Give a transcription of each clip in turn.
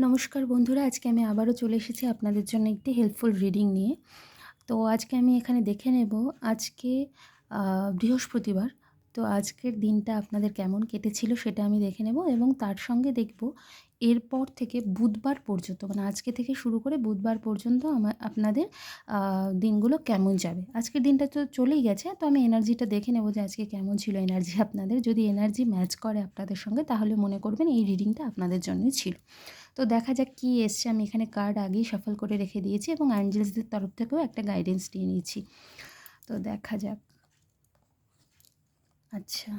নমস্কার বন্ধুরা, আজকে আমি আবারও চলে এসেছি আপনাদের জন্য একটি হেল্পফুল রিডিং নিয়ে। তো আজকে আমি এখানে দেখে নেব আজকে বৃহস্পতিবার। তো আজকের দিনটা আপনাদের কেমন কেটেছিল সেটা আমি দেখে নেব এবং তার সঙ্গে দেখব এরপর থেকে বুধবার পর্যন্ত, মানে আজকে থেকে শুরু করে বুধবার পর্যন্ত আপনাদের দিনগুলো কেমন যাবে। আজকের দিনটা তো চলেই গেছে, তো আমি এনার্জিটা দেখে নেব যে আজকে কেমন ছিল এনার্জি আপনাদের। যদি এনার্জি ম্যাচ করে আপনাদের সঙ্গে তাহলে মনে করবেন এই রিডিংটা আপনাদের জন্যই ছিল। তো দেখা যাক কী এসছে। আমি এখানে কার্ড আগেই শাফল করে রেখে দিয়েছি এবং অ্যাঞ্জেলসদের তরফ থেকেও একটা গাইডেন্স নিয়ে নিয়েছি। তো দেখা যাক। আচ্ছা,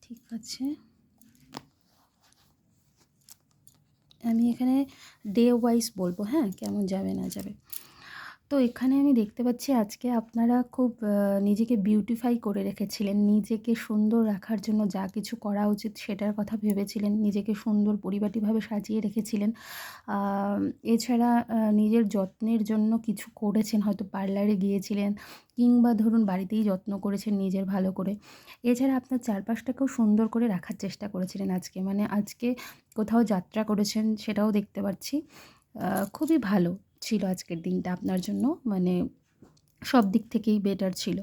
ঠিক আছে। আমি এখানে ডে ওয়াইজ বলবো, হ্যাঁ, কেমন যাবে না যাবে। তো এখানে আমি দেখতে পাচ্ছি আজকে আপনারা খুব নিজেকে বিউটিফাই করে রেখেছিলেন। নিজেকে সুন্দর রাখার জন্য যা কিছু করা উচিত সেটার কথা ভেবেছিলেন। নিজেকে সুন্দর পরিপাটিভাবে সাজিয়ে রেখেছিলেন। এছাড়া নিজের যত্নের জন্য কিছু করেছেন, হয়তো পার্লারে গিয়েছিলেন কিংবা ধরুন বাড়িতেই যত্ন করেছেন নিজের ভালো করে। এছাড়া আপনার চারপাশটাকেও সুন্দর করে রাখার চেষ্টা করেছিলেন আজকে। মানে আজকে কোথাও যাত্রা করেছেন সেটাও দেখতে পাচ্ছি। খুবই ভালো ছিল আজকের দিনটা আপনার জন্য, মানে সব দিক থেকেই বেটার ছিল।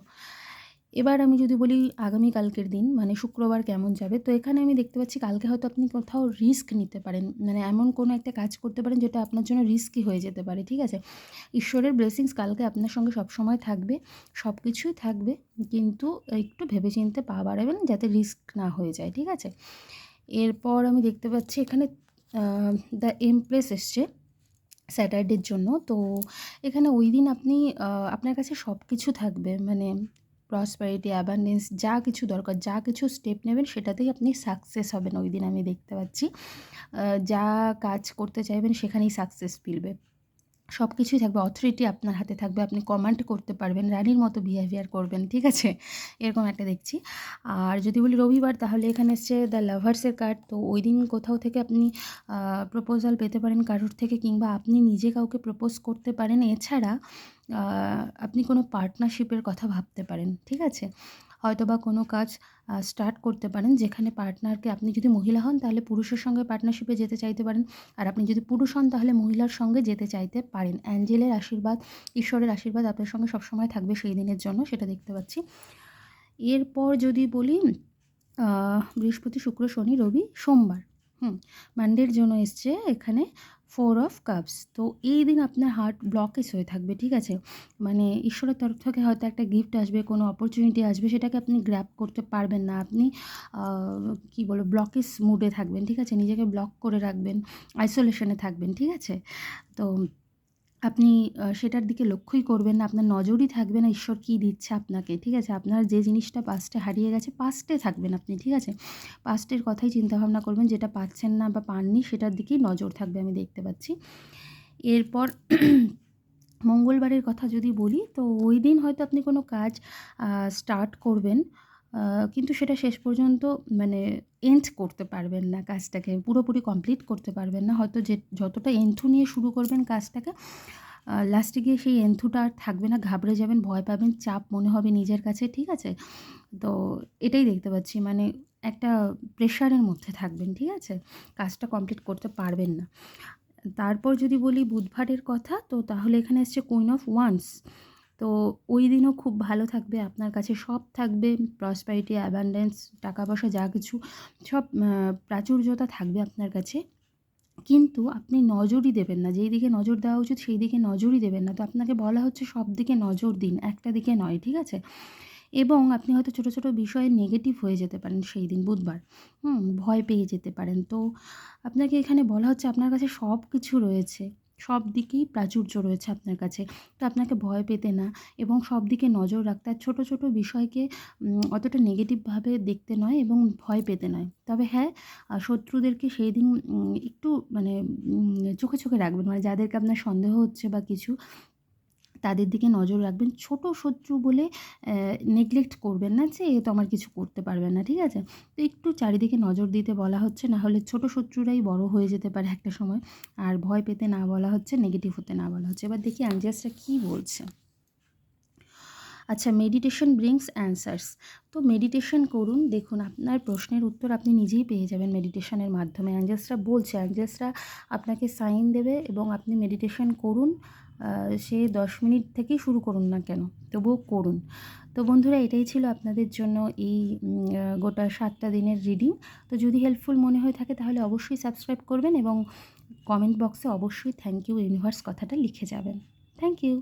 এবার আমি যদি বলি আগামীকালকের দিন, মানে শুক্রবার কেমন যাবে, তো এখানে আমি দেখতে পাচ্ছি কালকে হয়তো আপনি কোথাও রিস্ক নিতে পারেন। মানে এমন কোনো একটা কাজ করতে পারেন যেটা আপনার জন্য রিস্কি হয়ে যেতে পারে, ঠিক আছে? ঈশ্বরের ব্লেসিংস কালকে আপনার সঙ্গে সবসময় থাকবে, সব কিছুই থাকবে, কিন্তু একটু ভেবেচিন্তে পা বাড়াবেন যাতে রিস্ক না হয়ে যায়, ঠিক আছে? এরপর আমি দেখতে পাচ্ছি এখানে দ্য এমপ্রেস এসছে স্যাটারডের জন্য। তো এখানে ওই দিন আপনি আপনার কাছে সব কিছু থাকবে, মানে প্রসপারিটি, অ্যাবান্ডেন্স, যা কিছু দরকার, যা কিছু স্টেপ নেবেন সেটাতেই আপনি সাকসেস হবেন ওই দিন আমি দেখতে পাচ্ছি। যা কাজ করতে চাইবেন সেখানেই সাকসেস মিলবে। সব কিছুই থাকবে, অথরিটি আপনার হাতে থাকবে, আপনি কমান্ড করতে পারবেন, রানীর মতো বিহেভিয়ার করবেন, ঠিক আছে? এরকম একটা দেখছি। আর যদি বলি রবিবার, তাহলে এখানে এসছে দ্য লাভার্সের কার্ড। তো ওই দিন কোথাও থেকে আপনি প্রপোজাল পেতে পারেন কারোর থেকে, কিংবা আপনি নিজে কাউকে প্রপোজ করতে পারেন। এছাড়া আপনি কোনো পার্টনারশিপের কথা ভাবতে পারেন, ঠিক আছে? হয়তোবা কোনো কাজ স্টার্ট করতে পারেন যেখানে পার্টনারকে, আপনি যদি মহিলা হন তাহলে পুরুষের সঙ্গে পার্টনারশিপে যেতে চাইতে পারেন, আর আপনি যদি পুরুষ হন তাহলে মহিলার সঙ্গে যেতে চাইতে পারেন। অ্যাঞ্জেলের আশীর্বাদ, ঈশ্বরের আশীর্বাদ আপনার সঙ্গে সবসময় থাকবে সেই দিনের জন্য, সেটা দেখতে পাচ্ছি। এরপর যদি বলি বৃহস্পতি, শুক্র, শনি, রবি, সোমবার, মানডের জন্য এসছে এখানে 4 অফ কাপস। তো এই দিন আপনার হার্ট ব্লকেজ হয়ে থাকবে, ঠিক আছে? মানে ঈশ্বরের তরফ থেকে হয়তো একটা গিফট আসবে, কোনো অপরচুনিটি আসবে, সেটাকে আপনি গ্র্যাব করতে পারবেন না। আপনি কী বলবো, ব্লকেজ মুডে থাকবেন, ঠিক আছে? নিজেকে ব্লক করে রাখবেন, আইসোলেশনে থাকবেন, ঠিক আছে? তো আপনি সেটার দিকে লক্ষ্যই করবেন না, আপনার নজরই থাকবে না ঈশ্বর কী দিচ্ছে আপনাকে, ঠিক আছে? আপনার যে জিনিসটা পাস্টে হারিয়ে গেছে, পাস্টে থাকবেন আপনি, ঠিক আছে? পাস্টের কথাই চিন্তাভাবনা করবেন, যেটা পাচ্ছেন না বা পাননি সেটার দিকেই নজর থাকবে আমি দেখতে পাচ্ছি। এরপর মঙ্গলবারের কথা যদি বলি, তো ওই দিন হয়তো আপনি কোনো কাজ স্টার্ট করবেন, কিন্তু সেটা শেষ পর্যন্ত, মানে এন্ড করতে পারবেন না, কাজটাকে পুরোপুরি কমপ্লিট করতে পারবেন না। হয়তো যতটা এন্থু নিয়ে শুরু করবেন কাজটাকে, লাস্টে গিয়ে সেই এন্থুটা আর থাকবে না, ঘাবড়ে যাবেন, ভয় পাবেন, চাপ মনে হবে নিজের কাছে, ঠিক আছে? তো এটাই দেখতে পাচ্ছি, মানে একটা প্রেশারের মধ্যে থাকবেন, ঠিক আছে? কাজটা কমপ্লিট করতে পারবেন না। তারপর যদি বলি বুধবারের কথা, তো তাহলে এখানে এসছে কুইন অফ ওয়ান্স। তো ওই দিনও খুব ভালো থাকবে, আপনার কাছে সব থাকবে, প্রসপারিটি, অ্যাবান্ডেন্স, টাকা পয়সা যা কিছু সব প্রাচুর্যতা থাকবে আপনার কাছে। কিন্তু আপনি নজরই দেবেন না, যেই দিকে নজর দেওয়া উচিত সেই দিকে নজরই দেবেন না। তো আপনাকে বলা হচ্ছে সব দিকে নজর দিন, একটা দিকে নয়, ঠিক আছে? এবং আপনি হয়তো ছোটো ছোটো বিষয়ে নেগেটিভ হয়ে যেতে পারেন সেই দিন বুধবার, ভয় পেয়ে যেতে পারেন। তো আপনাকে এখানে বলা হচ্ছে আপনার কাছে সব কিছু রয়েছে, সব দিকেই প্রাচুর্য রয়েছে আপনার কাছে। তো আপনাকে ভয় পেতে না এবং সব দিকে নজর রাখতে, আর ছোটো ছোটো বিষয়কে অতটা নেগেটিভভাবে দেখতে নয় এবং ভয় পেতে নয়। তবে হ্যাঁ, শত্রুদেরকে সেই দিন একটু, মানে চোখে চোখে রাখবেন, মানে যাদেরকে আপনার সন্দেহ হচ্ছে বা কিছু, তাদের দিকে নজর রাখবেন। ছোট শত্রু বলে নেগলেক্ট করবেন না যে এ তো আমার কিছু করতে পারবে না, ঠিক আছে? তো একটু চারিদিকে নজর দিতে বলা হচ্ছে, না হলে ছোট শত্রুরাই বড় হয়ে যেতে পারে একটা সময়। আর ভয় পেতে না বলা হচ্ছে, নেগেটিভ হতে না বলা হচ্ছে। এবার দেখি অ্যাঞ্জেলসরা কী বলছে। আচ্ছা, মেডিটেশন ব্রিংস অ্যানসার্স। তো মেডিটেশন করুন, দেখুন আপনার প্রশ্নের উত্তর আপনি নিজেই পেয়ে যাবেন মেডিটেশনের মাধ্যমে। অ্যাঞ্জেলসরা বলছে, অ্যাঞ্জেলসরা আপনাকে সাইন দেবে এবং আপনি মেডিটেশন করুন। সে 10 মিনিট থেকেই শুরু করুন না কেন, তবুও করুন। তো বন্ধুরা, এটাই ছিল আপনাদের জন্য এই গোটা 7টা দিনের রিডিং। তো যদি হেল্পফুল মনে হয়ে থাকে তাহলে অবশ্যই সাবস্ক্রাইব করবেন এবং কমেন্ট বক্সে অবশ্যই থ্যাংক ইউ ইউনিভার্স কথাটা লিখে যাবেন। Thank you.